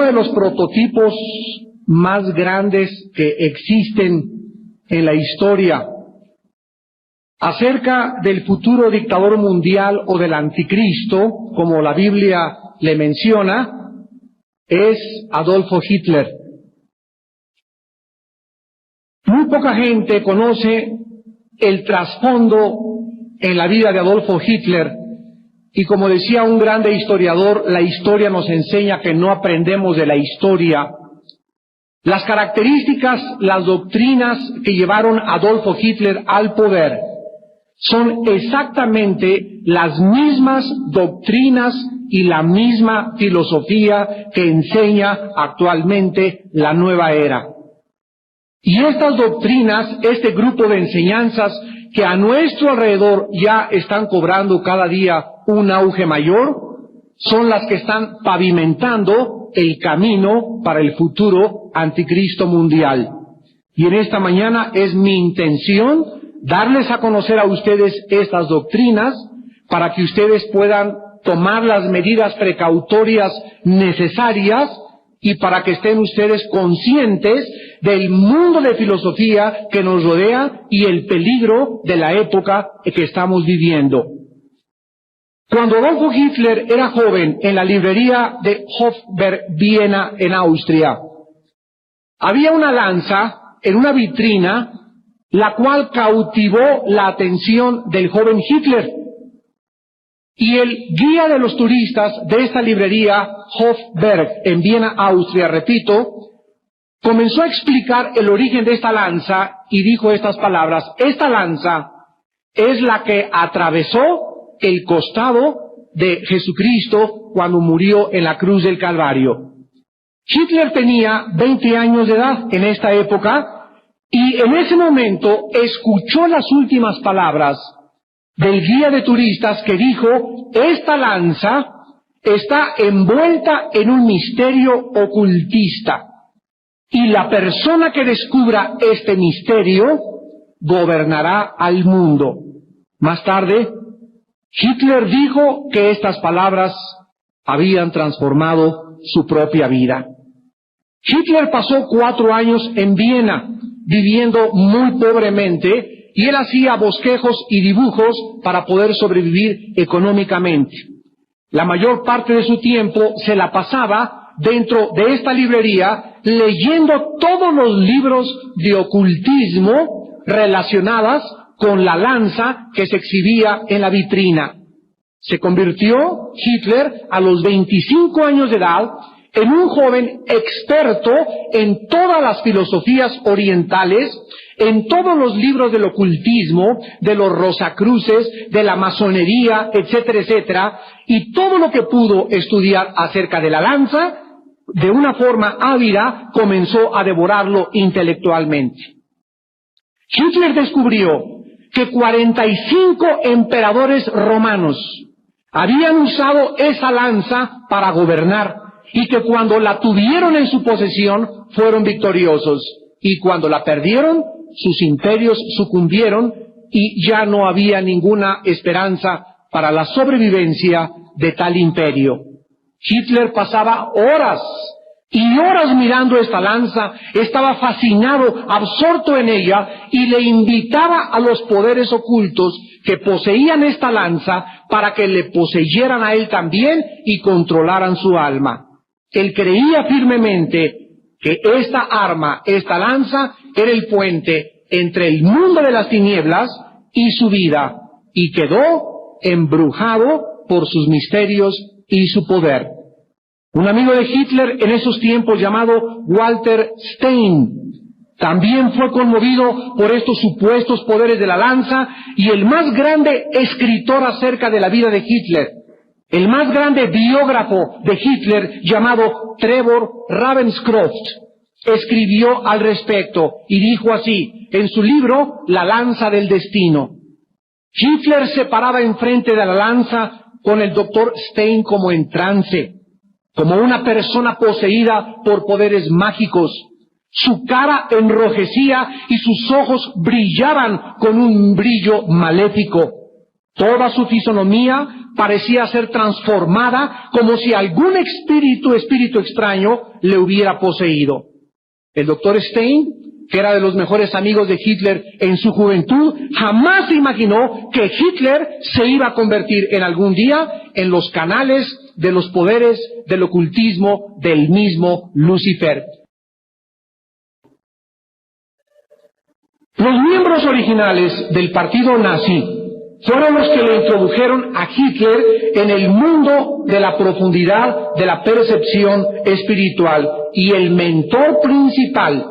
de los prototipos más grandes que existen en la historia acerca del futuro dictador mundial o del anticristo, como la Biblia le menciona, es Adolfo Hitler. Muy poca gente conoce el trasfondo en la vida de Adolfo Hitler, y como decía un grande historiador, la historia nos enseña que no aprendemos de la historia. Las características, las doctrinas que llevaron a Adolfo Hitler al poder son exactamente las mismas doctrinas y la misma filosofía que enseña actualmente la nueva era. Y estas doctrinas, este grupo de enseñanzas que a nuestro alrededor ya están cobrando cada día un auge mayor, son las que están pavimentando el camino para el futuro anticristo mundial. Y en esta mañana es mi intención darles a conocer a ustedes estas doctrinas para que ustedes puedan tomar las medidas precautorias necesarias y para que estén ustedes conscientes del mundo de filosofía que nos rodea y el peligro de la época que estamos viviendo. Cuando Adolfo Hitler era joven, en la librería de Hofberg, Viena, en Austria, había una lanza en una vitrina, la cual cautivó la atención del joven Hitler. Y el guía de los turistas de esta librería, Hofberg, en Viena, Austria, repito, comenzó a explicar el origen de esta lanza y dijo estas palabras: esta lanza es la que atravesó el costado de Jesucristo cuando murió en la cruz del Calvario. Hitler tenía 20 años de edad en esta época y en ese momento escuchó las últimas palabras del guía de turistas que dijo: esta lanza está envuelta en un misterio ocultista y la persona que descubra este misterio gobernará al mundo. Más tarde, Hitler dijo que estas palabras habían transformado su propia vida. Hitler pasó 4 años en Viena, viviendo muy pobremente, y él hacía bosquejos y dibujos para poder sobrevivir económicamente. La mayor parte de su tiempo se la pasaba dentro de esta librería leyendo todos los libros de ocultismo relacionadas con la lanza que se exhibía en la vitrina. Se convirtió Hitler a los 25 años de edad en un joven experto en todas las filosofías orientales, en todos los libros del ocultismo, de los rosacruces, de la masonería, etcétera, etcétera, y todo lo que pudo estudiar acerca de la lanza, de una forma ávida, comenzó a devorarlo intelectualmente. Hitler descubrió que 45 emperadores romanos habían usado esa lanza para gobernar y que cuando la tuvieron en su posesión fueron victoriosos y cuando la perdieron sus imperios sucumbieron y ya no había ninguna esperanza para la sobrevivencia de tal imperio. Hitler pasaba horas y horas mirando esta lanza, estaba fascinado, absorto en ella, y le invitaba a los poderes ocultos que poseían esta lanza para que le poseyeran a él también y controlaran su alma. Él creía firmemente que esta arma, esta lanza, era el puente entre el mundo de las tinieblas y su vida, y quedó embrujado por sus misterios y su poder. Un amigo de Hitler en esos tiempos llamado Walter Stein también fue conmovido por estos supuestos poderes de la lanza, y el más grande escritor acerca de la vida de Hitler, el más grande biógrafo de Hitler llamado Trevor Ravenscroft, escribió al respecto y dijo así en su libro La lanza del destino: Hitler se paraba enfrente de la lanza con el doctor Stein como en trance, como una persona poseída por poderes mágicos. Su cara enrojecía y sus ojos brillaban con un brillo maléfico. Toda su fisonomía parecía ser transformada como si algún espíritu extraño le hubiera poseído. El doctor Stein, que era de los mejores amigos de Hitler en su juventud, jamás se imaginó que Hitler se iba a convertir en algún día en los canales de los poderes del ocultismo del mismo Lucifer. Los miembros originales del partido nazi fueron los que le introdujeron a Hitler en el mundo de la profundidad de la percepción espiritual, y el mentor principal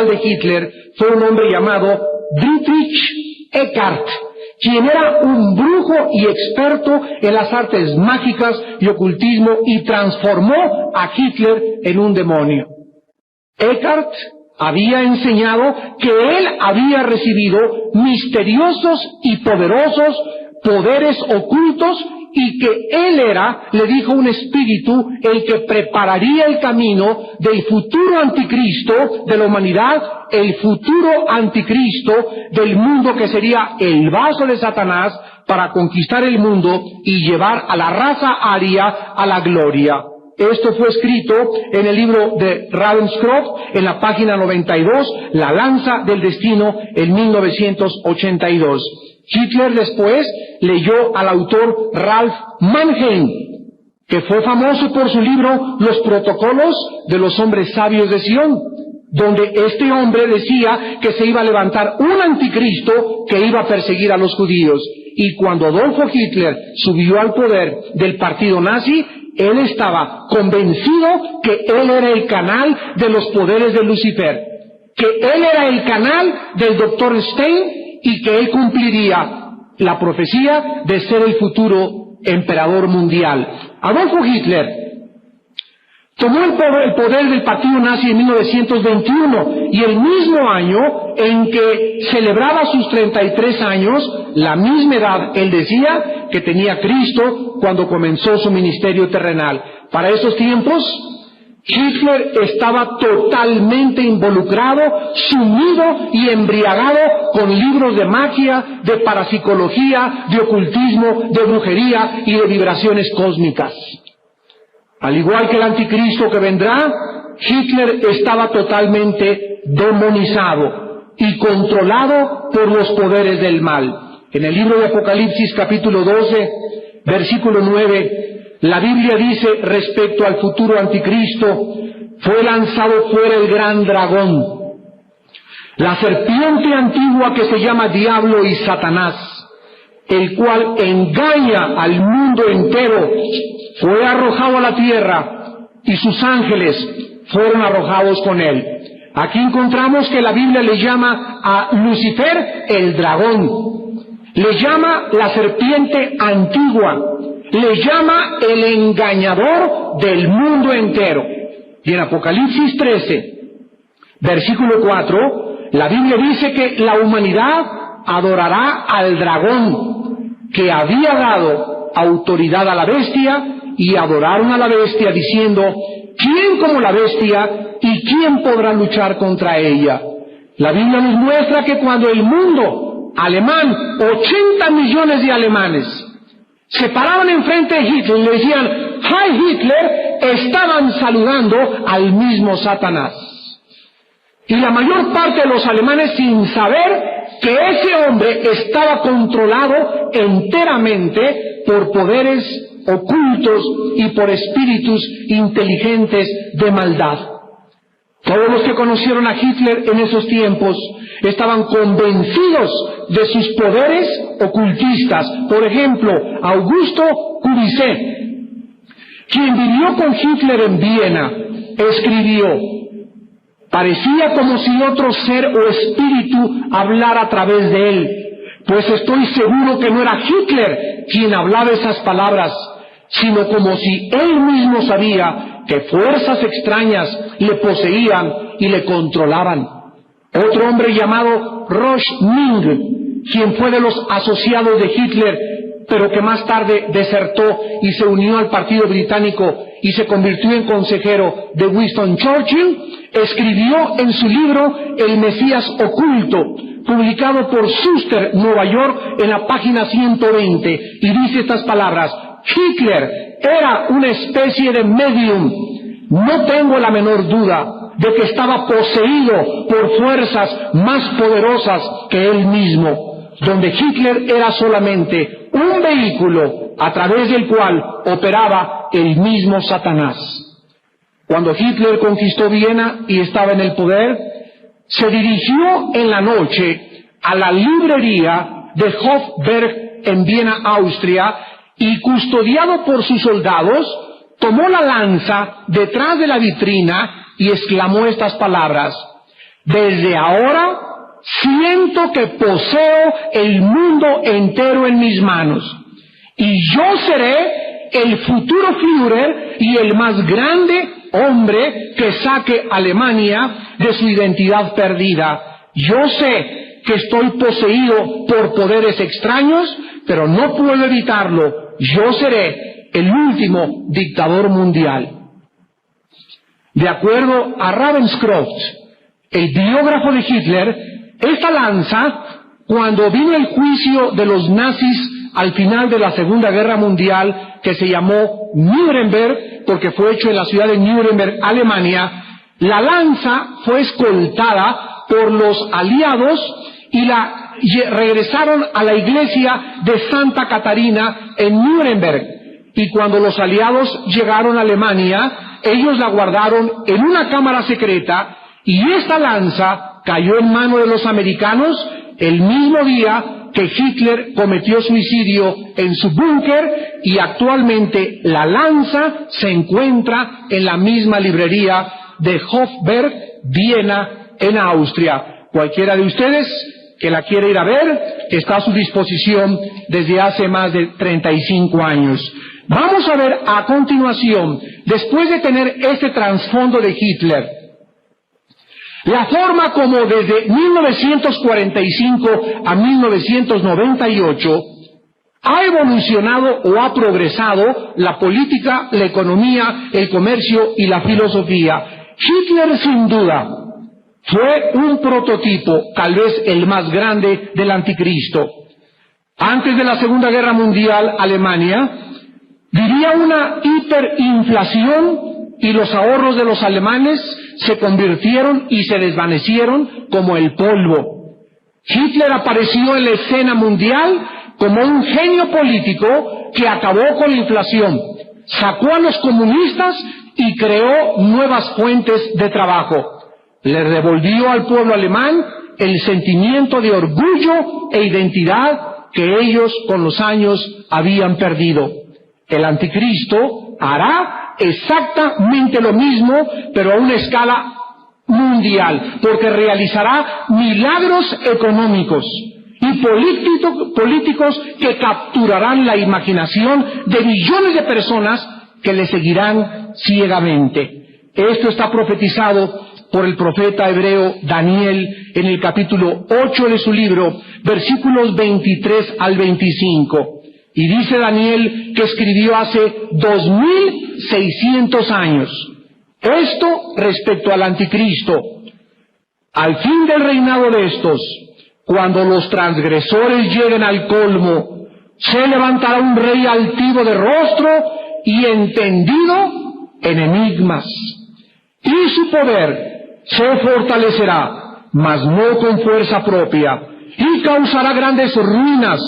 de Hitler fue un hombre llamado Dietrich Eckart, quien era un brujo y experto en las artes mágicas y ocultismo, y transformó a Hitler en un demonio. Eckart había enseñado que él había recibido misteriosos y poderosos poderes ocultos, y que él era, le dijo un espíritu, el que prepararía el camino del futuro anticristo de la humanidad, el futuro anticristo del mundo, que sería el vaso de Satanás para conquistar el mundo y llevar a la raza aria a la gloria. Esto fue escrito en el libro de Ravenscroft, en la página 92, La lanza del destino, en 1982. Hitler después leyó al autor Ralph Mannheim, que fue famoso por su libro Los protocolos de los hombres sabios de Sion, donde este hombre decía que se iba a levantar un anticristo que iba a perseguir a los judíos. Y cuando Adolfo Hitler subió al poder del partido nazi, él estaba convencido que él era el canal de los poderes de Lucifer, que él era el canal del doctor Stein, y que él cumpliría la profecía de ser el futuro emperador mundial. Adolfo Hitler tomó el poder del partido nazi en 1921, y el mismo año en que celebraba sus 33 años, la misma edad, él decía, que tenía Cristo cuando comenzó su ministerio terrenal. Para esos tiempos, Hitler estaba totalmente involucrado, sumido y embriagado con libros de magia, de parapsicología, de ocultismo, de brujería y de vibraciones cósmicas. Al igual que el anticristo que vendrá, Hitler estaba totalmente demonizado y controlado por los poderes del mal. En el libro de Apocalipsis capítulo 12, versículo 9, la Biblia dice respecto al futuro anticristo: fue lanzado fuera el gran dragón, la serpiente antigua que se llama Diablo y Satanás, el cual engaña al mundo entero. Fue arrojado a la tierra, y sus ángeles fueron arrojados con él. Aquí encontramos que la Biblia le llama a Lucifer el dragón, le llama la serpiente antigua, le llama el engañador del mundo entero. Y en Apocalipsis 13, versículo 4, la Biblia dice que la humanidad adorará al dragón, que había dado autoridad a la bestia, y adoraron a la bestia diciendo: ¿quién como la bestia y quién podrá luchar contra ella? La Biblia nos muestra que cuando el mundo alemán, 80 millones de alemanes, se paraban enfrente de Hitler y le decían ¡Heil Hitler!, estaban saludando al mismo Satanás. Y la mayor parte de los alemanes, sin saber que ese hombre estaba controlado enteramente por poderes ocultos y por espíritus inteligentes de maldad. Todos los que conocieron a Hitler en esos tiempos estaban convencidos de sus poderes ocultistas. Por ejemplo, Augusto Kubitschek, quien vivió con Hitler en Viena, escribió: parecía como si otro ser o espíritu hablara a través de él, pues estoy seguro que no era Hitler quien hablaba esas palabras, sino como si él mismo sabía que fuerzas extrañas le poseían y le controlaban. Otro hombre llamado Rochming, quien fue de los asociados de Hitler, pero que más tarde desertó y se unió al partido británico y se convirtió en consejero de Winston Churchill, escribió en su libro El Mesías Oculto publicado por Schuster, Nueva York, en la página 120, y dice estas palabras: Hitler era una especie de medium. No tengo la menor duda de que estaba poseído por fuerzas más poderosas que él mismo, donde Hitler era solamente un vehículo a través del cual operaba el mismo Satanás. Cuando Hitler conquistó Viena y estaba en el poder, se dirigió en la noche a la librería de Hofberg en Viena, Austria, y custodiado por sus soldados, tomó la lanza detrás de la vitrina y exclamó estas palabras: desde ahora siento que poseo el mundo entero en mis manos, y yo seré el futuro Führer y el más grande hombre que saque a Alemania de su identidad perdida. Yo sé que estoy poseído por poderes extraños, pero no puedo evitarlo. Yo seré el último dictador mundial. De acuerdo a Ravenscroft, el biógrafo de Hitler, esta lanza, cuando vino el juicio de los nazis al final de la Segunda Guerra Mundial, que se llamó Nuremberg, porque fue hecho en la ciudad de Nuremberg, Alemania, la lanza fue escoltada por los aliados y la regresaron a la iglesia de Santa Catarina en Nuremberg. Y cuando los aliados llegaron a Alemania, ellos la guardaron en una cámara secreta, y esta lanza cayó en manos de los americanos el mismo día que Hitler cometió suicidio en su búnker, y actualmente la lanza se encuentra en la misma librería de Hofberg, Viena, en Austria. Cualquiera de ustedes que la quiera ir a ver, está a su disposición desde hace más de 35 años. Vamos a ver a continuación, después de tener este trasfondo de Hitler, la forma como desde 1945 a 1998 ha evolucionado o ha progresado la política, la economía, el comercio y la filosofía. Hitler, sin duda, fue un prototipo, tal vez el más grande, del anticristo. Antes de la Segunda Guerra Mundial, Alemania vivía una hiperinflación, y los ahorros de los alemanes se convirtieron y se desvanecieron como el polvo. Hitler apareció en la escena mundial como un genio político que acabó con la inflación, sacó a los comunistas y creó nuevas fuentes de trabajo. Le devolvió al pueblo alemán el sentimiento de orgullo e identidad que ellos con los años habían perdido. El anticristo hará exactamente lo mismo, pero a una escala mundial, porque realizará milagros económicos y políticos que capturarán la imaginación de millones de personas que le seguirán ciegamente. Esto está profetizado por el profeta hebreo Daniel en el capítulo 8 de su libro, versículos 23 al 25. Y dice Daniel que escribió hace 2600 años. Esto respecto al anticristo. Al fin del reinado de estos, cuando los transgresores lleguen al colmo, se levantará un rey altivo de rostro y entendido en enigmas. Y su poder se fortalecerá, mas no con fuerza propia, y causará grandes ruinas,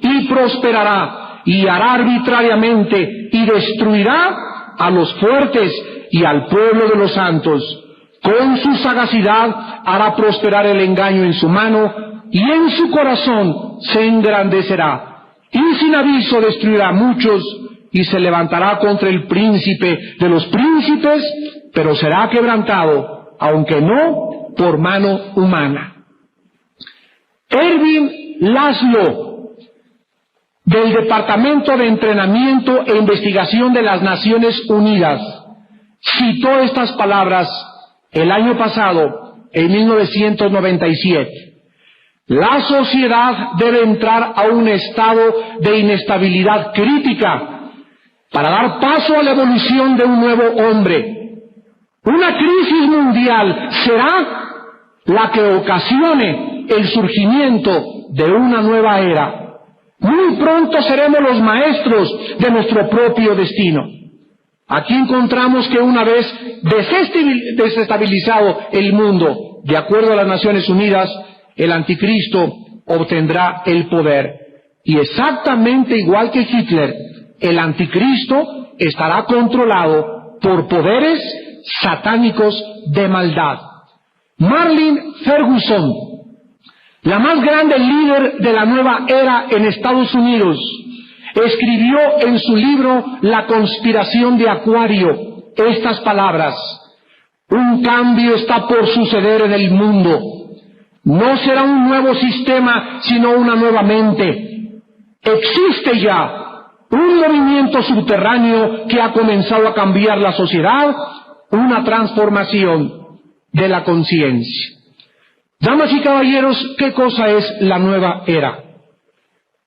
y prosperará, y hará arbitrariamente, y destruirá a los fuertes y al pueblo de los santos. Con su sagacidad hará prosperar el engaño en su mano, y en su corazón se engrandecerá. Y sin aviso destruirá a muchos, y se levantará contra el príncipe de los príncipes, pero será quebrantado, aunque no por mano humana. Erwin Laszlo, del Departamento de Entrenamiento e Investigación de las Naciones Unidas, citó estas palabras el año pasado, en 1997. La sociedad debe entrar a un estado de inestabilidad crítica para dar paso a la evolución de un nuevo hombre. Una crisis mundial será la que ocasione el surgimiento de una nueva era. Muy pronto seremos los maestros de nuestro propio destino. Aquí encontramos que una vez desestabilizado el mundo, de acuerdo a las Naciones Unidas, el anticristo obtendrá el poder. Y exactamente igual que Hitler, el anticristo estará controlado por poderes satánicos de maldad. Marlene Ferguson, la más grande líder de la nueva era en Estados Unidos, escribió en su libro La conspiración de Acuario estas palabras: un cambio está por suceder en el mundo. No será un nuevo sistema, sino una nueva mente. Existe ya un movimiento subterráneo que ha comenzado a cambiar la sociedad, una transformación de la conciencia. Damas y caballeros, ¿qué cosa es la nueva era?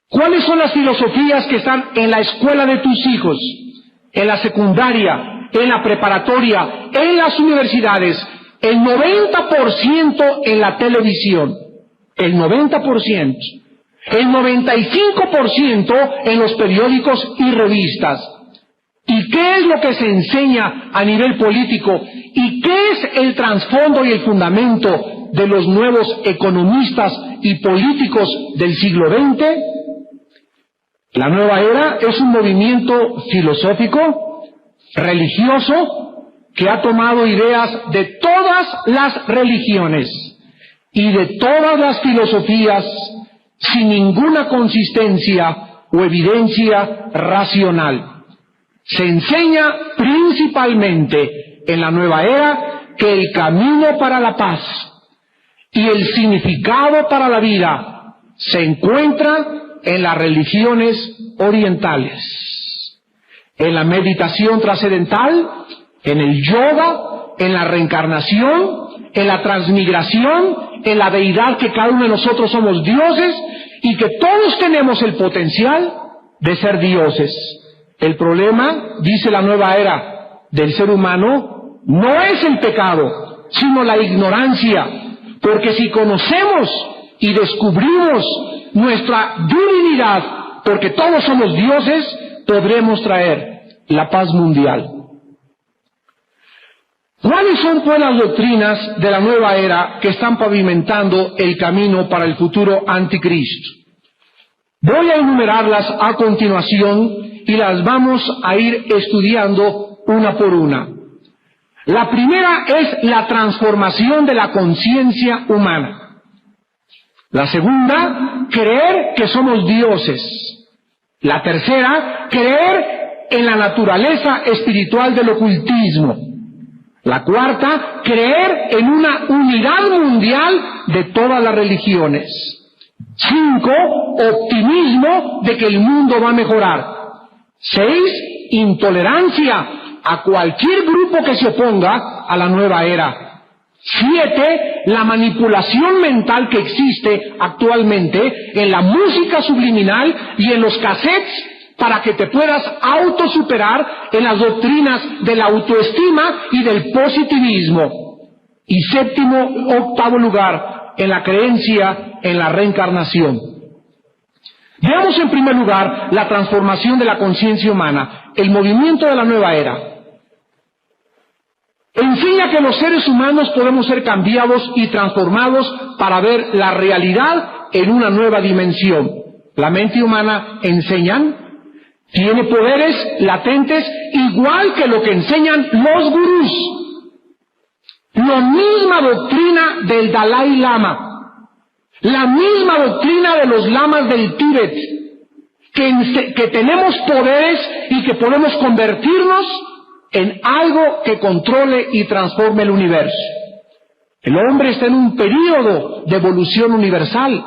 ¿Cuáles son las filosofías que están en la escuela de tus hijos, en la secundaria, en la preparatoria, en las universidades? El 90% en la televisión, el 90%, el 95% en los periódicos y revistas. ¿Y qué es lo que se enseña a nivel político? ¿Y qué es el trasfondo y el fundamento de los nuevos economistas y políticos del siglo XX? La nueva era es un movimiento filosófico, religioso, que ha tomado ideas de todas las religiones y de todas las filosofías sin ninguna consistencia o evidencia racional. Se enseña principalmente en la nueva era que el camino para la paz y el significado para la vida se encuentra en las religiones orientales, en la meditación trascendental, en el yoga, en la reencarnación, en la transmigración, en la deidad, que cada uno de nosotros somos dioses y que todos tenemos el potencial de ser dioses. El problema, dice la nueva era del ser humano, no es el pecado, sino la ignorancia, porque si conocemos y descubrimos nuestra divinidad, porque todos somos dioses, podremos traer la paz mundial. ¿Cuáles son pues las doctrinas de la nueva era que están pavimentando el camino para el futuro anticristo? Voy a enumerarlas a continuación y las vamos a ir estudiando una por una. La primera es la transformación de la conciencia humana. La segunda, creer que somos dioses. La tercera, creer en la naturaleza espiritual del ocultismo. La cuarta, creer en una unidad mundial de todas las religiones. 5, optimismo de que el mundo va a mejorar. 6, intolerancia a cualquier grupo que se oponga a la nueva era. 7, la manipulación mental que existe actualmente en la música subliminal y en los cassettes para que te puedas autosuperar en las doctrinas de la autoestima y del positivismo. Y 7, octavo lugar, en la creencia en la reencarnación. Veamos en primer lugar la transformación de la conciencia humana, el movimiento de la nueva era. Enseña que los seres humanos podemos ser cambiados y transformados para ver la realidad en una nueva dimensión. La mente humana, enseñan, tiene poderes latentes igual que lo que enseñan los gurús. La misma doctrina del Dalai Lama, la misma doctrina de los lamas del Tíbet, que tenemos poderes y que podemos convertirnos en algo que controle y transforme el universo. El hombre está en un período de evolución universal,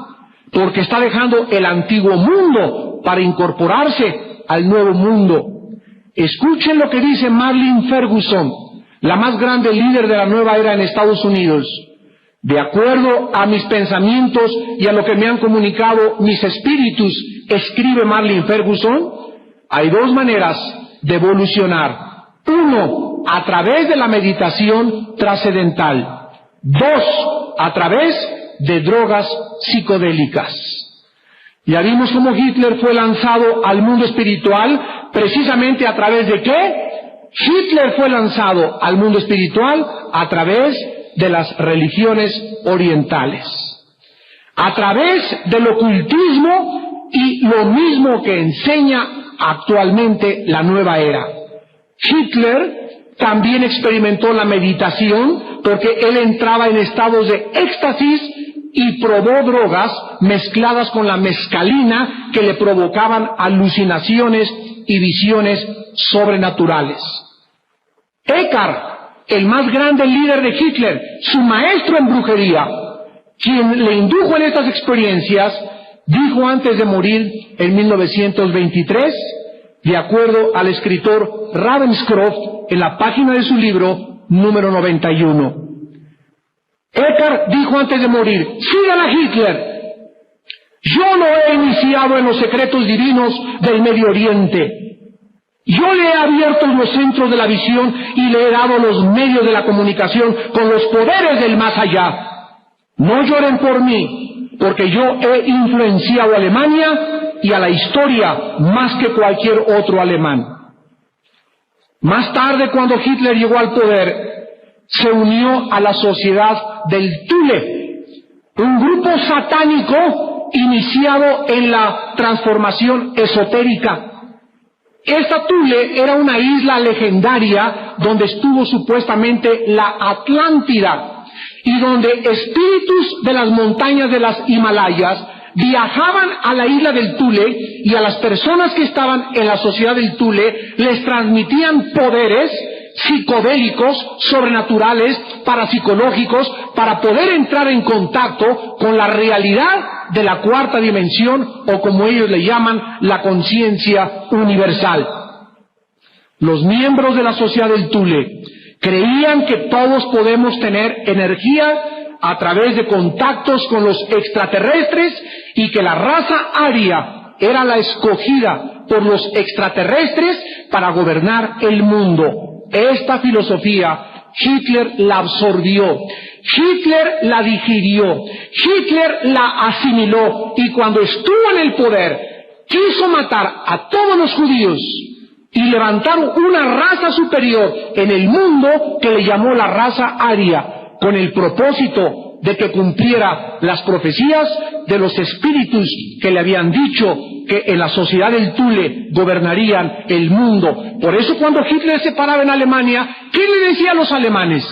porque está dejando el antiguo mundo para incorporarse al nuevo mundo. Escuchen lo que dice Marlene Ferguson, la más grande líder de la nueva era en Estados Unidos. De acuerdo a mis pensamientos y a lo que me han comunicado mis espíritus, escribe Marlene Ferguson, hay 2 maneras de evolucionar. 1, a través de la meditación trascendental. 2, a través de drogas psicodélicas. Ya vimos cómo Hitler fue lanzado al mundo espiritual, precisamente a través de ¿qué? Hitler fue lanzado al mundo espiritual a través de las religiones orientales, a través del ocultismo y lo mismo que enseña actualmente la nueva era. Hitler también experimentó la meditación porque él entraba en estados de éxtasis y probó drogas mezcladas con la mescalina que le provocaban alucinaciones y visiones sobrenaturales. Eckhart, el más grande líder de Hitler, su maestro en brujería, quien le indujo en estas experiencias, dijo antes de morir en 1923, de acuerdo al escritor Ravenscroft en la página de su libro número 91. Eckhart dijo antes de morir: sigan a Hitler. Yo lo he iniciado en los secretos divinos del Medio Oriente. Yo le he abierto los centros de la visión y le he dado los medios de la comunicación con los poderes del más allá. No lloren por mí, porque yo he influenciado a Alemania y a la historia más que cualquier otro alemán. Más tarde, cuando Hitler llegó al poder, se unió a la sociedad del Thule, un grupo satánico iniciado en la transformación esotérica. Esta Thule era una isla legendaria donde estuvo supuestamente la Atlántida y donde espíritus de las montañas de las Himalayas viajaban a la isla del Thule y a las personas que estaban en la sociedad del Thule les transmitían poderes psicodélicos, sobrenaturales, parapsicológicos, para poder entrar en contacto con la realidad de la cuarta dimensión, o como ellos le llaman, la conciencia universal. Los miembros de la sociedad del Thule creían que todos podemos tener energía a través de contactos con los extraterrestres y que la raza aria era la escogida por los extraterrestres para gobernar el mundo. Esta filosofía Hitler la absorbió, Hitler la digirió, Hitler la asimiló y cuando estuvo en el poder quiso matar a todos los judíos y levantar una raza superior en el mundo que le llamó la raza aria, con el propósito de que cumpliera las profecías de los espíritus que le habían dicho que en la sociedad del Thule gobernarían el mundo. Por eso cuando Hitler se paraba en Alemania, ¿qué le decía a los alemanes?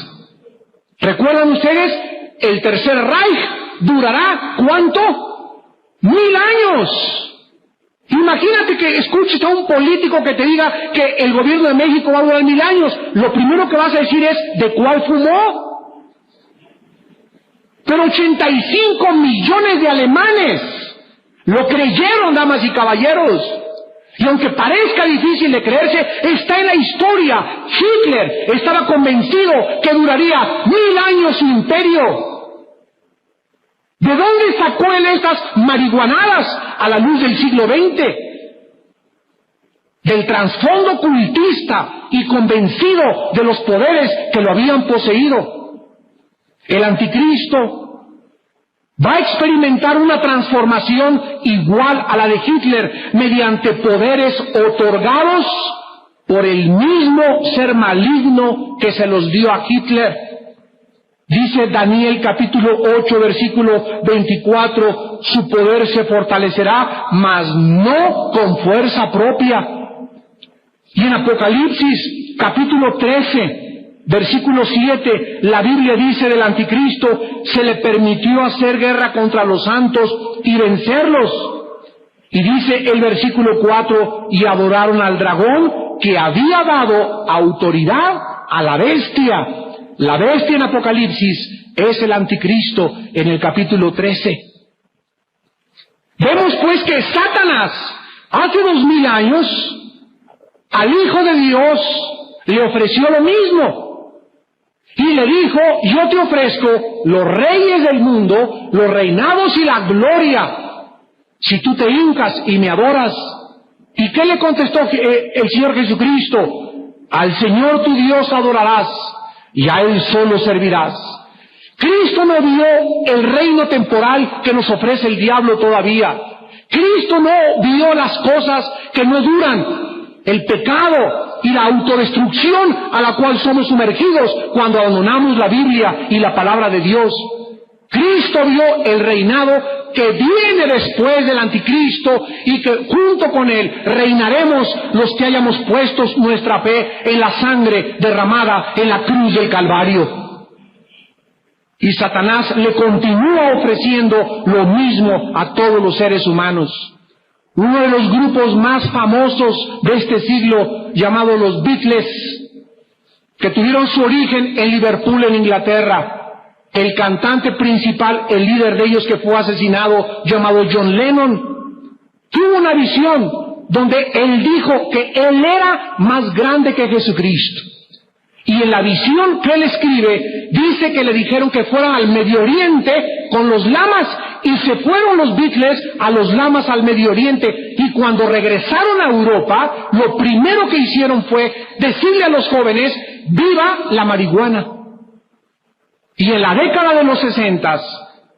¿Recuerdan ustedes? El Tercer Reich durará ¿cuánto? 1000 años. Imagínate que escuches a un político que te diga que el gobierno de México va a durar 1000 años. Lo primero que vas a decir es, ¿de cuál fumó? Pero 85 millones de alemanes lo creyeron, damas y caballeros. Y aunque parezca difícil de creerse, está en la historia. Hitler estaba convencido que duraría 1000 años su imperio. ¿De dónde sacó él estas marihuanadas a la luz del siglo XX? Del trasfondo ocultista y convencido de los poderes que lo habían poseído. El anticristo va a experimentar una transformación igual a la de Hitler mediante poderes otorgados por el mismo ser maligno que se los dio a Hitler. Dice Daniel capítulo 8 versículo 24, su poder se fortalecerá, mas no con fuerza propia. Y en Apocalipsis capítulo 13 versículo 7, la Biblia dice del anticristo, se le permitió hacer guerra contra los santos y vencerlos. Y dice el versículo 4, y adoraron al dragón que había dado autoridad a la bestia. La bestia en Apocalipsis es el anticristo en el capítulo 13. Vemos pues que Satanás hace 2000 años al Hijo de Dios le ofreció lo mismo. Y le dijo, yo te ofrezco los reyes del mundo, los reinados y la gloria, si tú te hincas y me adoras. ¿Y qué le contestó el Señor Jesucristo? Al Señor tu Dios adorarás y a Él solo servirás. Cristo no vio el reino temporal que nos ofrece el diablo todavía. Cristo no vio las cosas que no duran, el pecado y la autodestrucción a la cual somos sumergidos cuando abandonamos la Biblia y la palabra de Dios. Cristo vio el reinado que viene después del anticristo y que junto con él reinaremos los que hayamos puesto nuestra fe en la sangre derramada en la cruz del Calvario. Y Satanás le continúa ofreciendo lo mismo a todos los seres humanos. Uno de los grupos más famosos de este siglo, llamado los Beatles, que tuvieron su origen en Liverpool, en Inglaterra. El cantante principal, el líder de ellos que fue asesinado, llamado John Lennon, tuvo una visión donde él dijo que él era más grande que Jesucristo. Y en la visión que él escribe, dice que le dijeron que fueran al Medio Oriente con los lamas, y se fueron los Beatles a los lamas al Medio Oriente, y cuando regresaron a Europa, lo primero que hicieron fue decirle a los jóvenes, ¡viva la marihuana! Y en la década de los 60,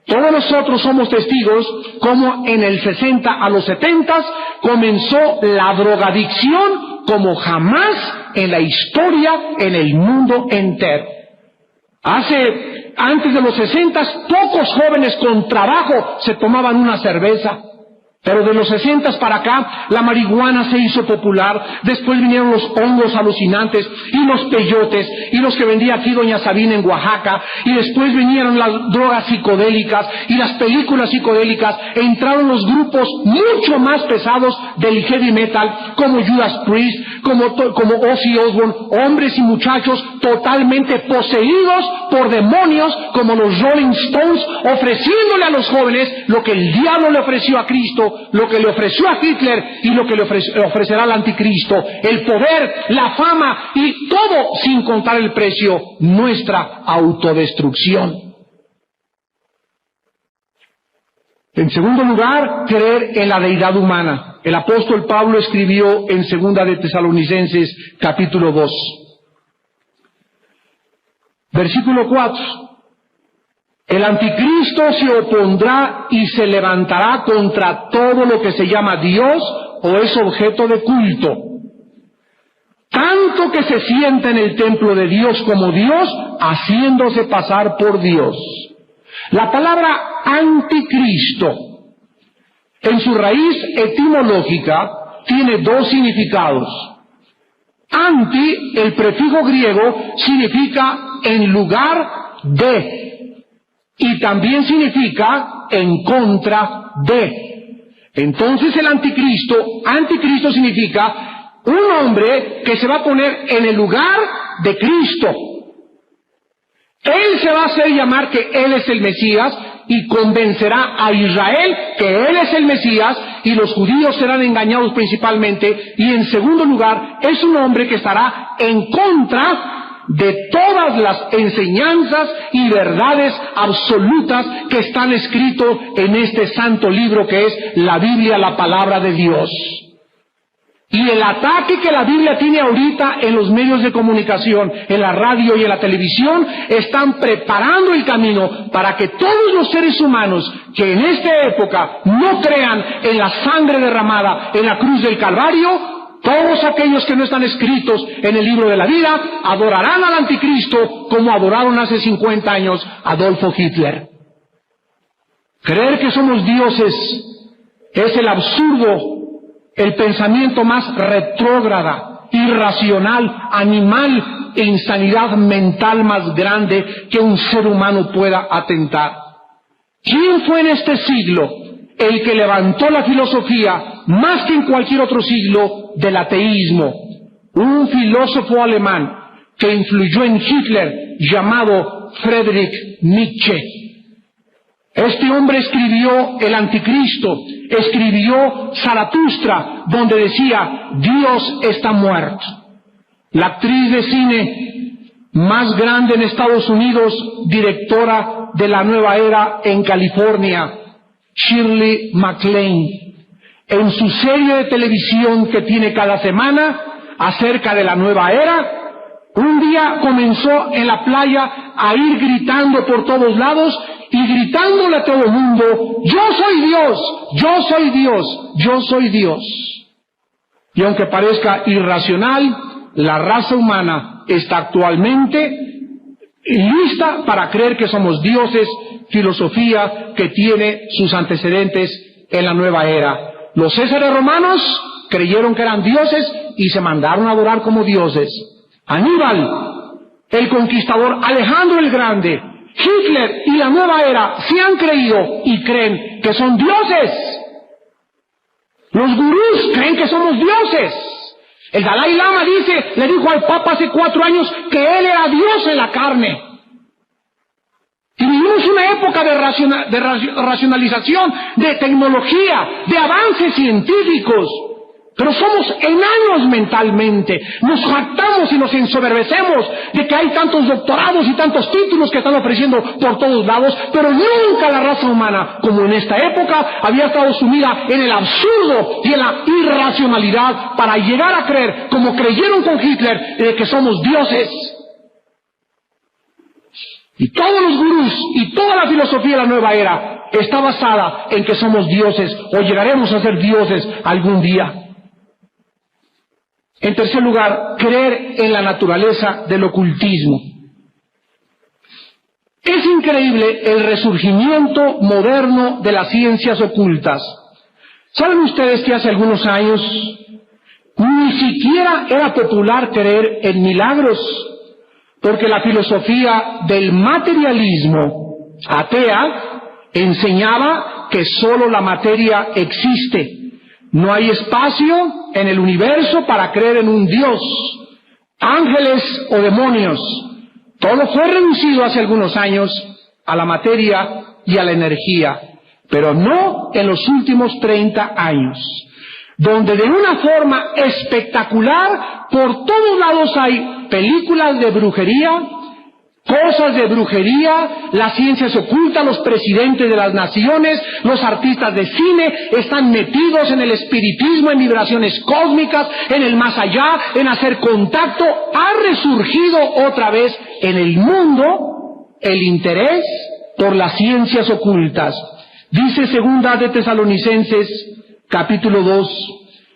todos nosotros somos testigos como en el 60 a los 70 comenzó la drogadicción como jamás en la historia en el mundo entero. Antes de los 60, pocos jóvenes con trabajo se tomaban una cerveza. Pero de los 60 para acá, la marihuana se hizo popular. Después vinieron los hongos alucinantes y los peyotes y los que vendía aquí doña Sabina en Oaxaca. Y después vinieron las drogas psicodélicas y las películas psicodélicas. Entraron los grupos mucho más pesados del heavy metal, como Judas Priest, como Ozzy Osbourne, hombres y muchachos totalmente poseídos por demonios, como los Rolling Stones, ofreciéndole a los jóvenes lo que el diablo le ofreció a Cristo, lo que le ofreció a Hitler y lo que le ofrecerá al anticristo, el poder, la fama y todo sin contar el precio, nuestra autodestrucción. En segundo lugar, creer en la deidad humana. El apóstol Pablo escribió en 2 de Tesalonicenses capítulo 2, versículo 4. El anticristo se opondrá y se levantará contra todo lo que se llama Dios o es objeto de culto, tanto que se sienta en el templo de Dios como Dios, haciéndose pasar por Dios. La palabra anticristo, en su raíz etimológica, tiene dos significados. Anti, el prefijo griego, significa en lugar de, y también significa en contra de. Entonces el anticristo significa un hombre que se va a poner en el lugar de Cristo. Él se va a hacer llamar que Él es el Mesías y convencerá a Israel que Él es el Mesías, y los judíos serán engañados principalmente. Y en segundo lugar, es un hombre que estará en contra de todas las enseñanzas y verdades absolutas que están escritos en este santo libro que es la Biblia, la palabra de Dios. Y el ataque que la Biblia tiene ahorita en los medios de comunicación, en la radio y en la televisión, están preparando el camino para que todos los seres humanos que en esta época no crean en la sangre derramada en la cruz del Calvario, todos aquellos que no están escritos en el libro de la vida, adorarán al anticristo como adoraron hace 50 años a Adolfo Hitler. Creer que somos dioses es el absurdo, el pensamiento más retrógrada, irracional, animal e insanidad mental más grande que un ser humano pueda atentar. ¿Quién fue en este siglo el que levantó la filosofía más que en cualquier otro siglo del ateísmo? Un filósofo alemán que influyó en Hitler llamado Friedrich Nietzsche. Este hombre escribió El Anticristo, escribió Zaratustra, donde decía, Dios está muerto. La actriz de cine más grande en Estados Unidos, directora de La Nueva Era en California, Shirley MacLaine, en su serie de televisión que tiene cada semana acerca de la nueva era, Un día comenzó en la playa a ir gritando por todos lados y gritándole a todo el mundo: yo soy Dios, yo soy Dios, yo soy Dios. Y aunque parezca irracional, la raza humana está actualmente lista para creer que somos dioses, filosofía que tiene sus antecedentes en la nueva era. Los césares romanos creyeron que eran dioses y se mandaron a adorar como dioses. Aníbal, el conquistador, Alejandro el Grande, Hitler y la nueva era se han creído y creen que son dioses. Los gurús creen que somos dioses. El Dalai Lama le dijo al Papa hace 4 años que él era Dios en la carne. Y vivimos una época de racionalización, de tecnología, de avances científicos. Pero somos enanos mentalmente. Nos jactamos y nos ensoberbecemos de que hay tantos doctorados y tantos títulos que están ofreciendo por todos lados, pero nunca la raza humana, como en esta época, había estado sumida en el absurdo y en la irracionalidad para llegar a creer, como creyeron con Hitler, de que somos dioses. Y todos los gurús y toda la filosofía de la nueva era está basada en que somos dioses o llegaremos a ser dioses algún día. En tercer lugar, creer en la naturaleza del ocultismo. Es increíble el resurgimiento moderno de las ciencias ocultas. ¿Saben ustedes que hace algunos años ni siquiera era popular creer en milagros? Porque la filosofía del materialismo atea enseñaba que solo la materia existe. No hay espacio en el universo para creer en un Dios, ángeles o demonios. Todo fue reducido hace algunos años a la materia y a la energía, pero no en los últimos 30 años, donde de una forma espectacular por todos lados hay películas de brujería, cosas de brujería, las ciencias ocultas, los presidentes de las naciones, los artistas de cine están metidos en el espiritismo, en vibraciones cósmicas, en el más allá, en hacer contacto. Ha resurgido otra vez en el mundo el interés por las ciencias ocultas. Dice Segunda de Tesalonicenses, capítulo 2,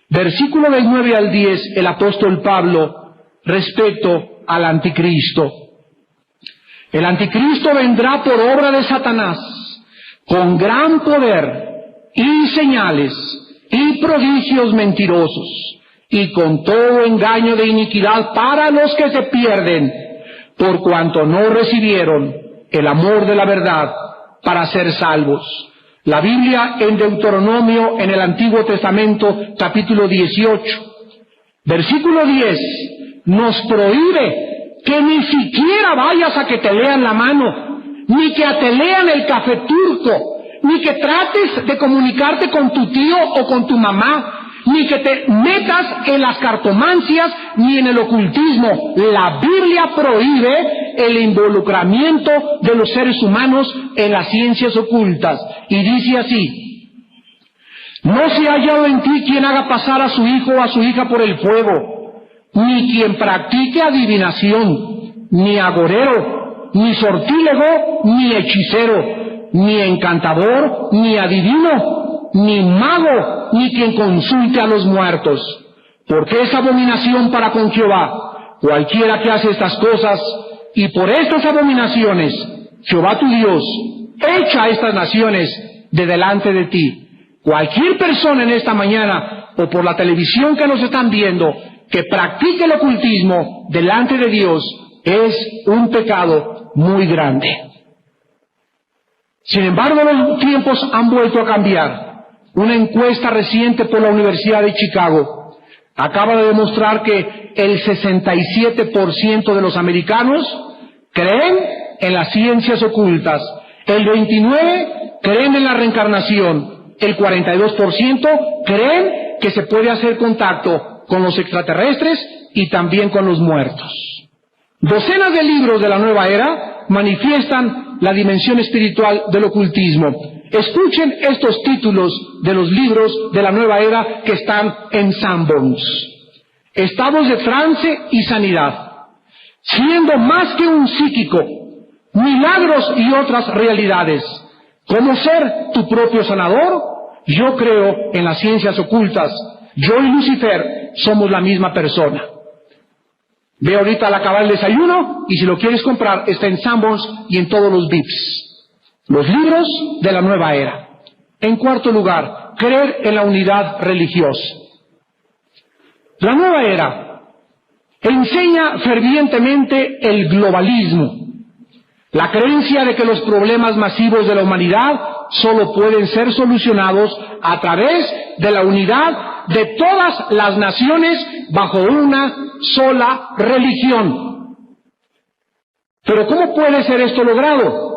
versículo del 9 al 10, el apóstol Pablo, respecto al anticristo. El anticristo vendrá por obra de Satanás, con gran poder y señales y prodigios mentirosos, y con todo engaño de iniquidad para los que se pierden, por cuanto no recibieron el amor de la verdad para ser salvos. La Biblia en Deuteronomio, en el Antiguo Testamento, capítulo 18, versículo 10, nos prohíbe que ni siquiera vayas a que te lean la mano, ni que te lean el café turco, ni que trates de comunicarte con tu tío o con tu mamá, ni que te metas en las cartomancias ni en el ocultismo. La Biblia prohíbe el involucramiento de los seres humanos en las ciencias ocultas. Y dice así: no se ha hallado en ti quien haga pasar a su hijo o a su hija por el fuego, ni quien practique adivinación, ni agorero, ni sortílego, ni hechicero, ni encantador, ni adivino, ni mago, ni quien consulte a los muertos, porque es abominación para con Jehová cualquiera que hace estas cosas, y por estas abominaciones Jehová tu Dios echa a estas naciones de delante de ti. Cualquier persona en esta mañana, o por la televisión que nos están viendo, que practique el ocultismo delante de Dios, es un pecado muy grande. Sin embargo, los tiempos han vuelto a cambiar. Una encuesta reciente por la Universidad de Chicago acaba de demostrar que el 67% de los americanos creen en las ciencias ocultas, el 29% creen en la reencarnación, el 42% creen que se puede hacer contacto con los extraterrestres y también con los muertos. Docenas de libros de la nueva era manifiestan la dimensión espiritual del ocultismo. Escuchen estos títulos de los libros de la nueva era que están en Sanborns: Estados de trance y sanidad, siendo más que un psíquico, milagros y otras realidades. ¿Cómo ser tu propio sanador? Yo creo en las ciencias ocultas. Yo y Lucifer somos la misma persona. Ve ahorita al acabar el desayuno y si lo quieres comprar está en Sanborns y en todos los VIPs. Los libros de la nueva era. En cuarto lugar, creer en la unidad religiosa. La nueva era enseña fervientemente el globalismo. La creencia de que los problemas masivos de la humanidad solo pueden ser solucionados a través de la unidad de todas las naciones bajo una sola religión. Pero ¿cómo puede ser esto logrado?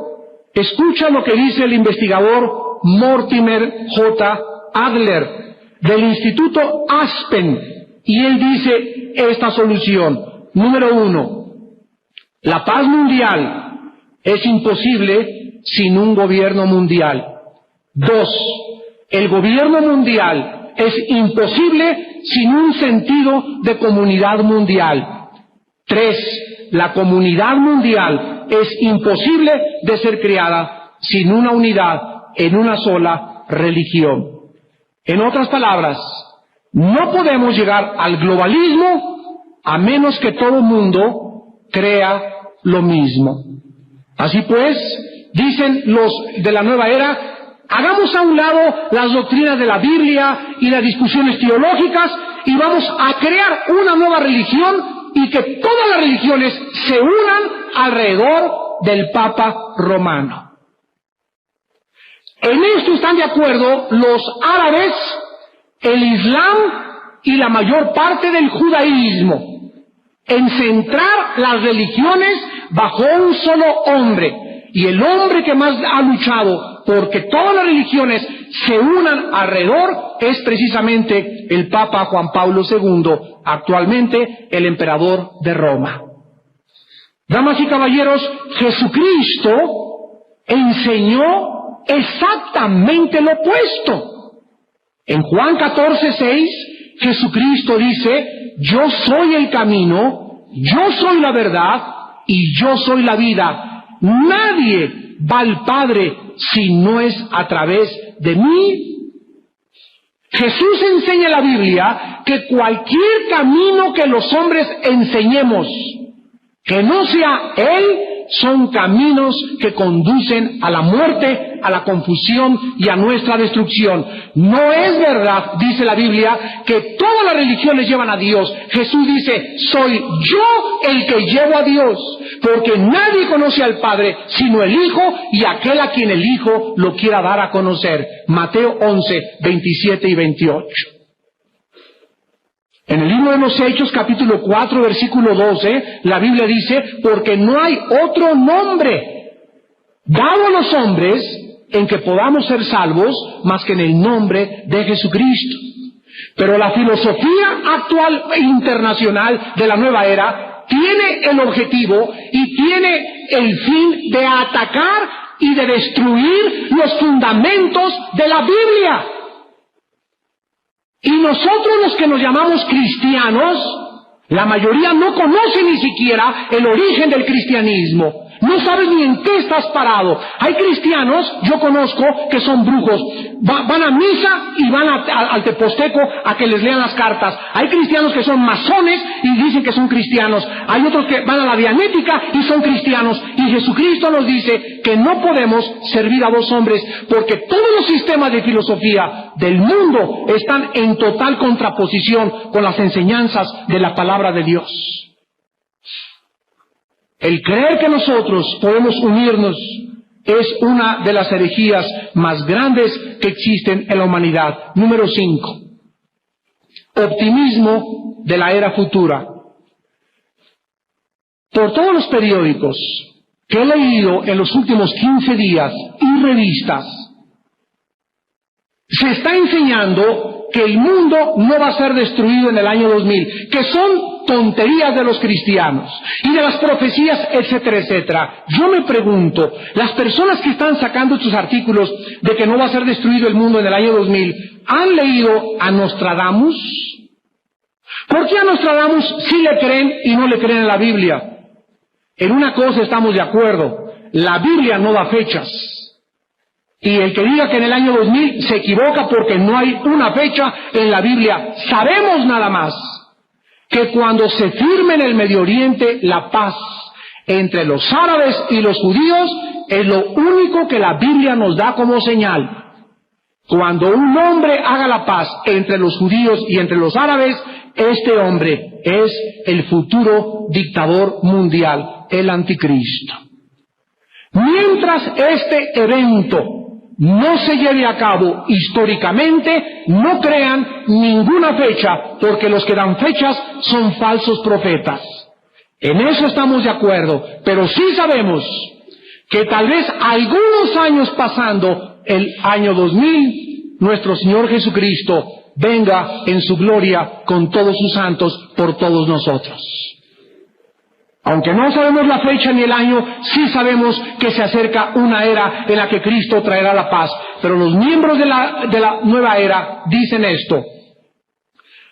Escucha lo que dice el investigador Mortimer J. Adler del Instituto Aspen, y él dice esta solución. Número 1, la paz mundial es imposible sin un gobierno mundial. 2, el gobierno mundial es imposible sin un sentido de comunidad mundial. 3, la comunidad mundial es imposible de ser creada sin una unidad en una sola religión. En otras palabras, no podemos llegar al globalismo a menos que todo el mundo crea lo mismo. Así pues, dicen los de la nueva era, hagamos a un lado las doctrinas de la Biblia y las discusiones teológicas y vamos a crear una nueva religión y que todas las religiones se unan alrededor del Papa Romano. En esto están de acuerdo los árabes, el Islam y la mayor parte del judaísmo, en centrar las religiones bajo un solo hombre. Y el hombre que más ha luchado porque todas las religiones se unan alrededor es precisamente el Papa Juan Pablo II, actualmente el emperador de Roma. Damas y caballeros, Jesucristo enseñó exactamente lo opuesto. En Juan 14:6, Jesucristo dice, yo soy el camino, yo soy la verdad y yo soy la vida. Nadie va al Padre si no es a través de mí. Jesús enseña en la Biblia que cualquier camino que los hombres enseñemos, que no sea Él, son caminos que conducen a la muerte, a la confusión y a nuestra destrucción. No es verdad, dice la Biblia, que todas las religiones llevan a Dios. Jesús dice, soy yo el que llevo a Dios, porque nadie conoce al Padre sino el Hijo y aquel a quien el Hijo lo quiera dar a conocer. Mateo 11, 27 y 28. En el libro de los Hechos, capítulo 4, versículo 12, la Biblia dice, porque no hay otro nombre dado a los hombres en que podamos ser salvos más que en el nombre de Jesucristo. Pero la filosofía actual e internacional de la nueva era tiene el objetivo y tiene el fin de atacar y de destruir los fundamentos de la Biblia. Y nosotros los que nos llamamos cristianos, la mayoría no conoce ni siquiera el origen del cristianismo. No sabes ni en qué estás parado. Hay cristianos, yo conozco, que son brujos. Van a misa y van al teposteco a que les lean las cartas. Hay cristianos que son masones y dicen que son cristianos. Hay otros que van a la dianética y son cristianos. Y Jesucristo nos dice que no podemos servir a dos hombres porque todos los sistemas de filosofía del mundo están en total contraposición con las enseñanzas de la palabra de Dios. El creer que nosotros podemos unirnos es una de las herejías más grandes que existen en la humanidad. Número 5. Optimismo de la era futura. Por todos los periódicos que he leído en los últimos 15 días y revistas, se está enseñando que el mundo no va a ser destruido en el año 2000, que son tonterías de los cristianos y de las profecías, etcétera, etcétera. Yo me pregunto, las personas que están sacando estos artículos de que no va a ser destruido el mundo en el año 2000, ¿han leído a Nostradamus? ¿Por qué a Nostradamus sí le creen y no le creen en la Biblia? En una cosa estamos de acuerdo, la Biblia no da fechas. Y el que diga que en el año 2000 se equivoca porque no hay una fecha en la Biblia. Sabemos nada más que cuando se firme en el Medio Oriente la paz entre los árabes y los judíos, es lo único que la Biblia nos da como señal. Cuando un hombre haga la paz entre los judíos y entre los árabes, este hombre es el futuro dictador mundial, el anticristo. Mientras este evento no se lleve a cabo históricamente, no crean ninguna fecha, porque los que dan fechas son falsos profetas. En eso estamos de acuerdo, pero sí sabemos que tal vez algunos años pasando, el año 2000, nuestro Señor Jesucristo venga en su gloria con todos sus santos por todos nosotros. Aunque no sabemos la fecha ni el año, sí sabemos que se acerca una era en la que Cristo traerá la paz. Pero los miembros de la nueva era dicen esto: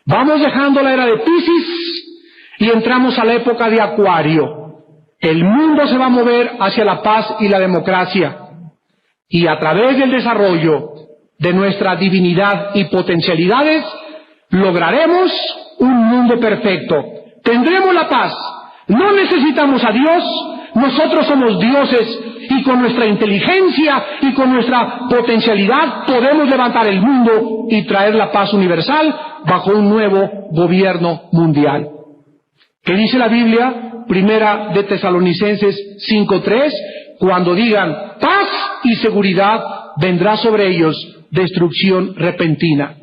vamos dejando la era de Piscis y entramos a la época de Acuario. El mundo se va a mover hacia la paz y la democracia. Y a través del desarrollo de nuestra divinidad y potencialidades, lograremos un mundo perfecto. Tendremos la paz. No necesitamos a Dios, nosotros somos dioses y con nuestra inteligencia y con nuestra potencialidad podemos levantar el mundo y traer la paz universal bajo un nuevo gobierno mundial. ¿Qué dice la Biblia? Primera de Tesalonicenses 5:3, cuando digan paz y seguridad, vendrá sobre ellos destrucción repentina.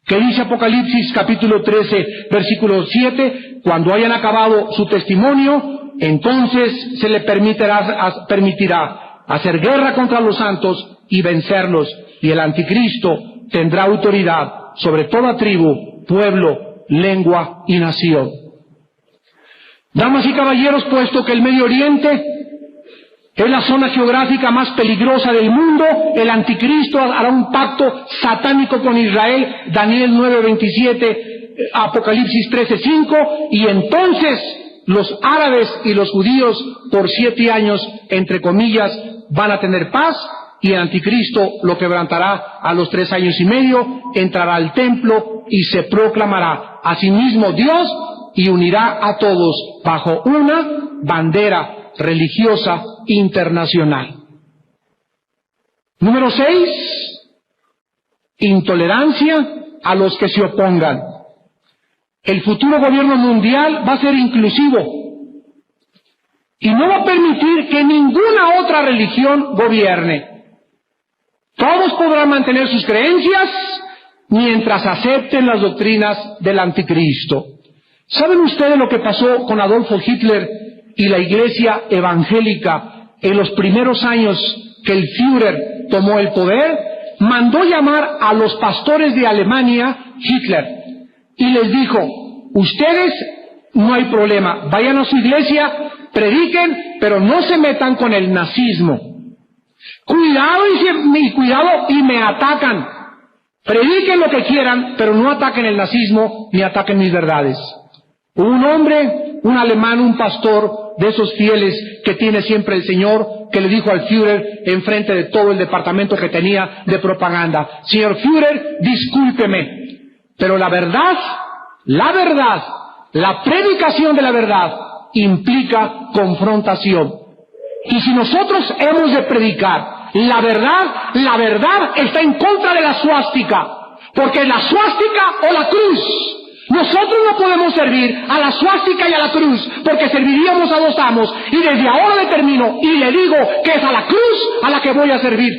¿Qué dice Apocalipsis capítulo 13, versículo 7? Cuando hayan acabado su testimonio, entonces se le permitirá hacer guerra contra los santos y vencerlos, y el anticristo tendrá autoridad sobre toda tribu, pueblo, lengua y nación. Damas y caballeros, puesto que el Medio Oriente es la zona geográfica más peligrosa del mundo, el anticristo hará un pacto satánico con Israel, Daniel 9:27, Apocalipsis 13:5, y entonces los árabes y los judíos por 7 años, entre comillas, van a tener paz, y el anticristo lo quebrantará a los 3 años y medio, entrará al templo y se proclamará a sí mismo Dios y unirá a todos bajo una bandera religiosa internacional. Número 6, intolerancia a los que se opongan. El futuro gobierno mundial va a ser inclusivo y no va a permitir que ninguna otra religión gobierne. Todos podrán mantener sus creencias mientras acepten las doctrinas del anticristo. ¿Saben ustedes lo que pasó con Adolfo Hitler y la iglesia evangélica en los primeros años que el Führer tomó el poder? Mandó llamar a los pastores de Alemania Hitler y les dijo: ustedes no hay problema, vayan a su iglesia, prediquen, pero no se metan con el nazismo. Cuidado y me atacan. Prediquen lo que quieran, pero no ataquen el nazismo ni ataquen mis verdades. Un hombre, un alemán, un pastor de esos fieles que tiene siempre el Señor, que le dijo al Führer en frente de todo el departamento que tenía de propaganda: señor Führer, discúlpeme, pero la verdad, la predicación de la verdad implica confrontación. Y si nosotros hemos de predicar la verdad está en contra de la suástica, porque la suástica o la cruz. Nosotros no podemos servir a la suástica y a la cruz, porque serviríamos a dos amos, y desde ahora determino y le digo que es a la cruz a la que voy a servir.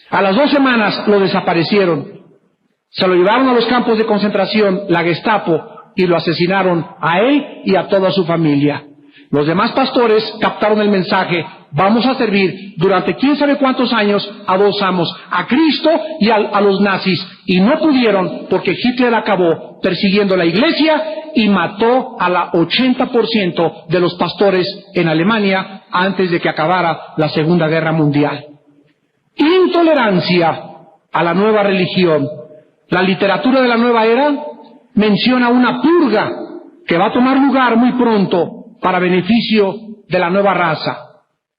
A las 2 semanas lo desaparecieron. Se lo llevaron a los campos de concentración, la Gestapo, y lo asesinaron a él y a toda su familia. Los demás pastores captaron el mensaje: vamos a servir durante quién sabe cuántos años a 2 amos, a Cristo y a los nazis, y no pudieron porque Hitler acabó persiguiendo la iglesia y mató a la 80% de los pastores en Alemania antes de que acabara la Segunda Guerra Mundial. Intolerancia a la nueva religión. La literatura de la nueva era menciona una purga que va a tomar lugar muy pronto para beneficio de la nueva raza.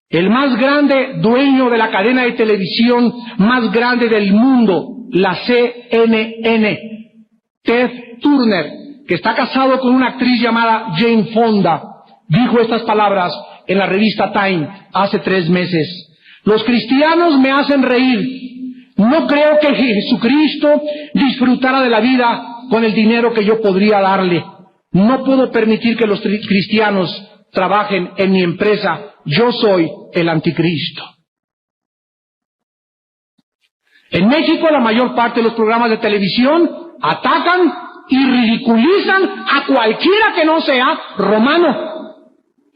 El más grande dueño de la cadena de televisión más grande del mundo, la CNN, Ted Turner, que está casado con una actriz llamada Jane Fonda, dijo estas palabras en la revista Time hace 3 meses. Los cristianos me hacen reír. No creo que Jesucristo disfrutara de la vida con el dinero que yo podría darle. No puedo permitir que los cristianos trabajen en mi empresa. Yo soy el anticristo. En México, la mayor parte de los programas de televisión atacan y ridiculizan a cualquiera que no sea romano.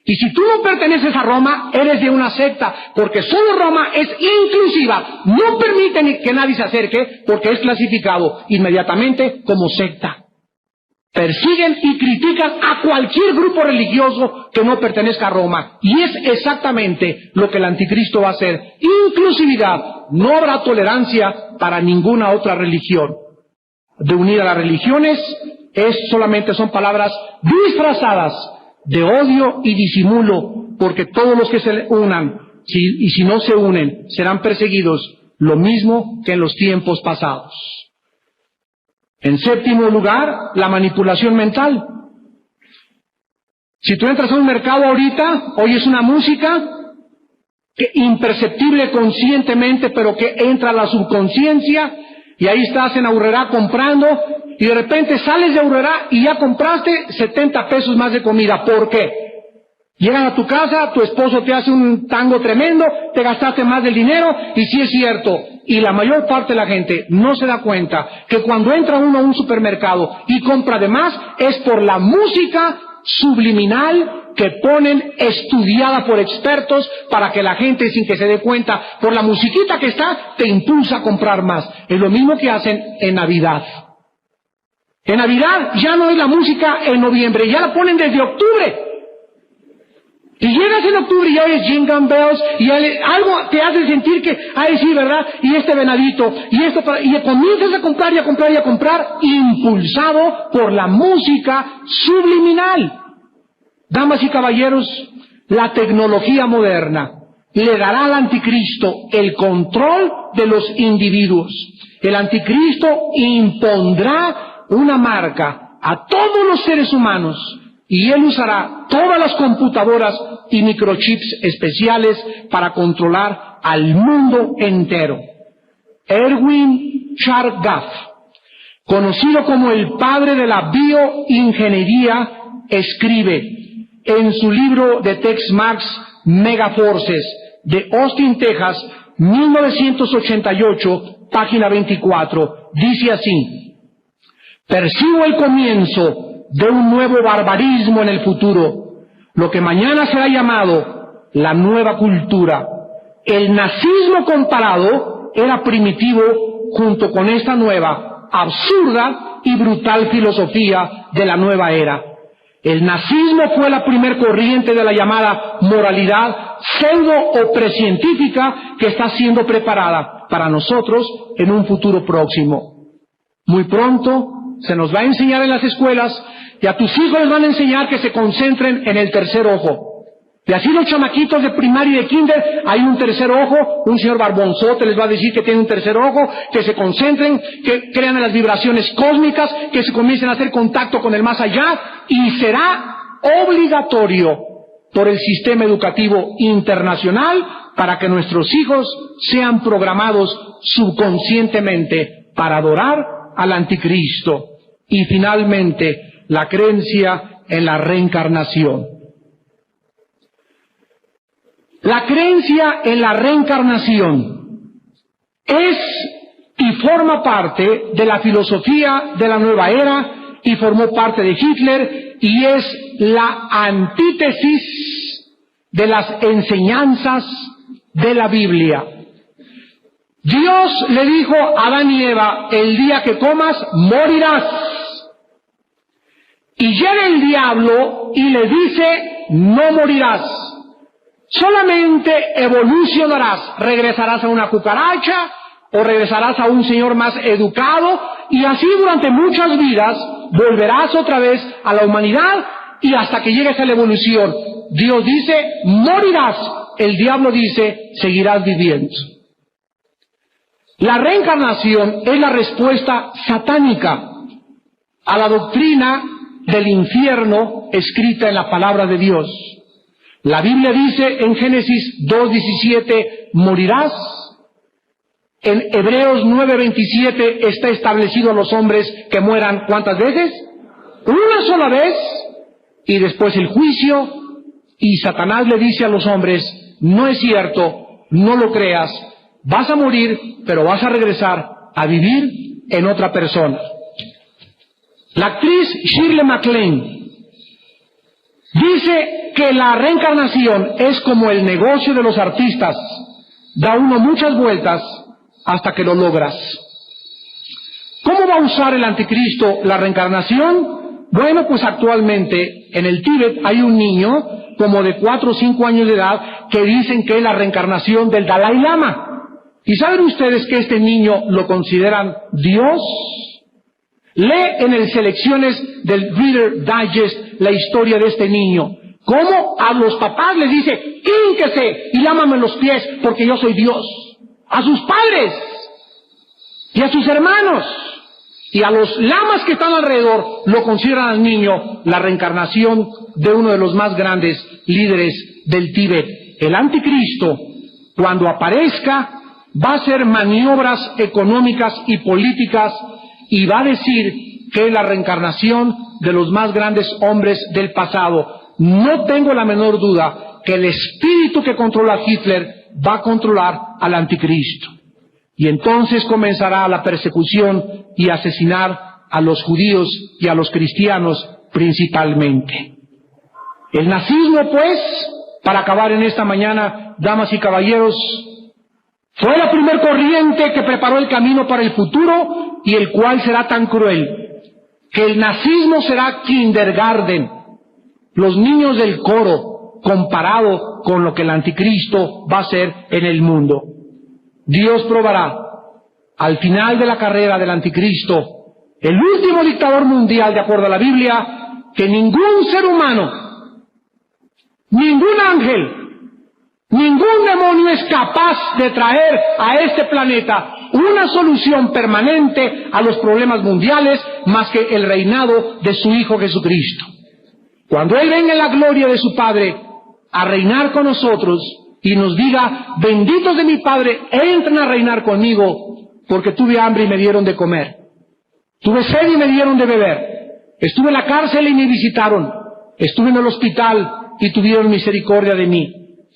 Y si tú no perteneces a Roma, eres de una secta, porque solo Roma es inclusiva. No permiten que nadie se acerque, porque es clasificado inmediatamente como secta. Persiguen y critican a cualquier grupo religioso que no pertenezca a Roma. Y es exactamente lo que el anticristo va a hacer. Inclusividad. No habrá tolerancia para ninguna otra religión. De unir a las religiones solamente son palabras disfrazadas de odio y disimulo, porque todos los que se unan, y si no se unen, serán perseguidos, lo mismo que en los tiempos pasados. En 7º lugar, la manipulación mental. Si tú entras a un mercado ahorita, oyes una música que imperceptible conscientemente, pero que entra a la subconsciencia, y ahí estás en Aurrerá comprando, y de repente sales de Aurrerá y ya compraste 70 pesos más de comida. ¿Por qué? Llegan a tu casa, tu esposo te hace un tango tremendo, te gastaste más del dinero, y sí es cierto, y la mayor parte de la gente no se da cuenta que cuando entra uno a un supermercado y compra de más, es por la música subliminal que ponen, estudiada por expertos, para que la gente, sin que se dé cuenta, por la musiquita que está, te impulsa a comprar más. Es lo mismo que hacen en Navidad. En Navidad ya no es la música en noviembre, ya la ponen desde octubre. Y llegas en octubre y oyes Jingle Bells y algo te hace sentir que, ay sí, ¿verdad? Y este venadito, y esto, y comienzas a comprar y a comprar y a comprar, impulsado por la música subliminal. Damas y caballeros, la tecnología moderna le dará al anticristo el control de los individuos. El anticristo impondrá una marca a todos los seres humanos, y él usará todas las computadoras y microchips especiales para controlar al mundo entero. Erwin Chargaff, conocido como el padre de la bioingeniería, escribe en su libro de Tex-Mex Megaforces, de Austin, Texas, 1988, página 24, dice así: percibo el comienzo de un nuevo barbarismo en el futuro, lo que mañana será llamado la nueva cultura. El nazismo comparado era primitivo junto con esta nueva, absurda y brutal filosofía de la nueva era. El nazismo fue la primer corriente de la llamada moralidad pseudo o precientífica que está siendo preparada para nosotros en un futuro próximo. Muy pronto se nos va a enseñar en las escuelas, y a tus hijos les van a enseñar que se concentren en el tercer ojo. Y así los chamaquitos de primaria y de kinder, hay un tercer ojo, un señor barbonzote les va a decir que tiene un tercer ojo, que se concentren, que crean en las vibraciones cósmicas, que se comiencen a hacer contacto con el más allá, y será obligatorio por el sistema educativo internacional para que nuestros hijos sean programados subconscientemente para adorar al anticristo. Y finalmente, la creencia en la reencarnación. La creencia en la reencarnación es y forma parte de la filosofía de la nueva era, y formó parte de Hitler, y es la antítesis de las enseñanzas de la Biblia. Dios le dijo a Adán y Eva: el día que comas, morirás. Y llega el diablo y le dice: no morirás, solamente evolucionarás, regresarás a una cucaracha o regresarás a un señor más educado, y así durante muchas vidas volverás otra vez a la humanidad y hasta que llegues a la evolución. Dios dice, morirás. El diablo dice, seguirás viviendo. La reencarnación es la respuesta satánica a la doctrina del infierno escrita en la palabra de Dios. La Biblia dice en Génesis 2:17, morirás. En Hebreos 9:27 está establecido a los hombres que mueran, ¿cuántas veces? Una sola vez, y después el juicio, y Satanás le dice a los hombres, no es cierto, no lo creas, vas a morir, pero vas a regresar a vivir en otra persona. La actriz Shirley MacLaine dice que la reencarnación es como el negocio de los artistas, da uno muchas vueltas hasta que lo logras. ¿Cómo va a usar el anticristo la reencarnación? Bueno, pues actualmente en el Tíbet hay un niño como de 4 o 5 años de edad que dicen que es la reencarnación del Dalai Lama. ¿Y saben ustedes que este niño lo consideran Dios? Lee en el Selecciones del Reader Digest la historia de este niño. Cómo a los papás les dice, hínquese y lámame los pies porque yo soy Dios. A sus padres y a sus hermanos y a los lamas que están alrededor lo consideran al niño la reencarnación de uno de los más grandes líderes del Tíbet. El anticristo, cuando aparezca, va a hacer maniobras económicas y políticas y va a decir que es la reencarnación de los más grandes hombres del pasado. No tengo la menor duda que el espíritu que controla a Hitler va a controlar al anticristo. Y entonces comenzará la persecución y asesinar a los judíos y a los cristianos principalmente. El nazismo, pues, para acabar en esta mañana, damas y caballeros, fue la primer corriente que preparó el camino para el futuro y el cual será tan cruel que el nazismo será kindergarten, los niños del coro, comparado con lo que el anticristo va a ser en el mundo. Dios probará al final de la carrera del anticristo, el último dictador mundial de acuerdo a la Biblia, que ningún ser humano, ningún ángel, ningún demonio es capaz de traer a este planeta una solución permanente a los problemas mundiales más que el reinado de su Hijo Jesucristo. Cuando Él venga en la gloria de su Padre a reinar con nosotros y nos diga, benditos de mi Padre, entren a reinar conmigo, porque tuve hambre y me dieron de comer, tuve sed y me dieron de beber, estuve en la cárcel y me visitaron, estuve en el hospital y tuvieron misericordia de mí.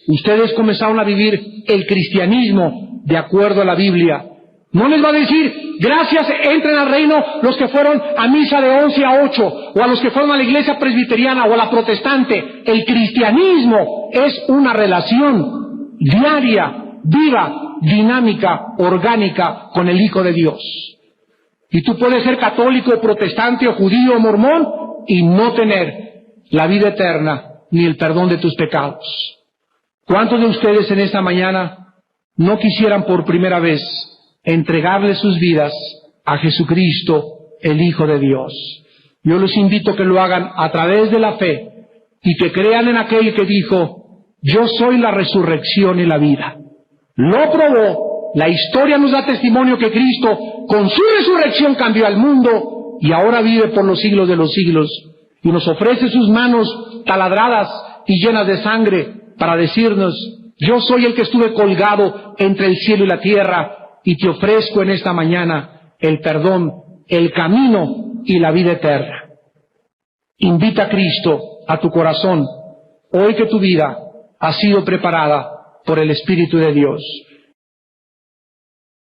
Ustedes comenzaron a vivir el cristianismo de acuerdo a la Biblia. No les va a decir, gracias, entren al reino los que fueron a misa de 11 a 8, o a los que fueron a la iglesia presbiteriana o a la protestante. El cristianismo es una relación diaria, viva, dinámica, orgánica con el Hijo de Dios. Y tú puedes ser católico, protestante, o judío, o mormón, y no tener la vida eterna ni el perdón de tus pecados. ¿Cuántos de ustedes en esta mañana no quisieran por primera vez entregarle sus vidas a Jesucristo, el Hijo de Dios? Yo los invito a que lo hagan a través de la fe y que crean en aquel que dijo, yo soy la resurrección y la vida. Lo probó, la historia nos da testimonio que Cristo con su resurrección cambió al mundo y ahora vive por los siglos de los siglos y nos ofrece sus manos taladradas y llenas de sangre para decirnos, yo soy el que estuve colgado entre el cielo y la tierra y te ofrezco en esta mañana el perdón, el camino y la vida eterna. Invita a Cristo a tu corazón, hoy que tu vida ha sido preparada por el Espíritu de Dios.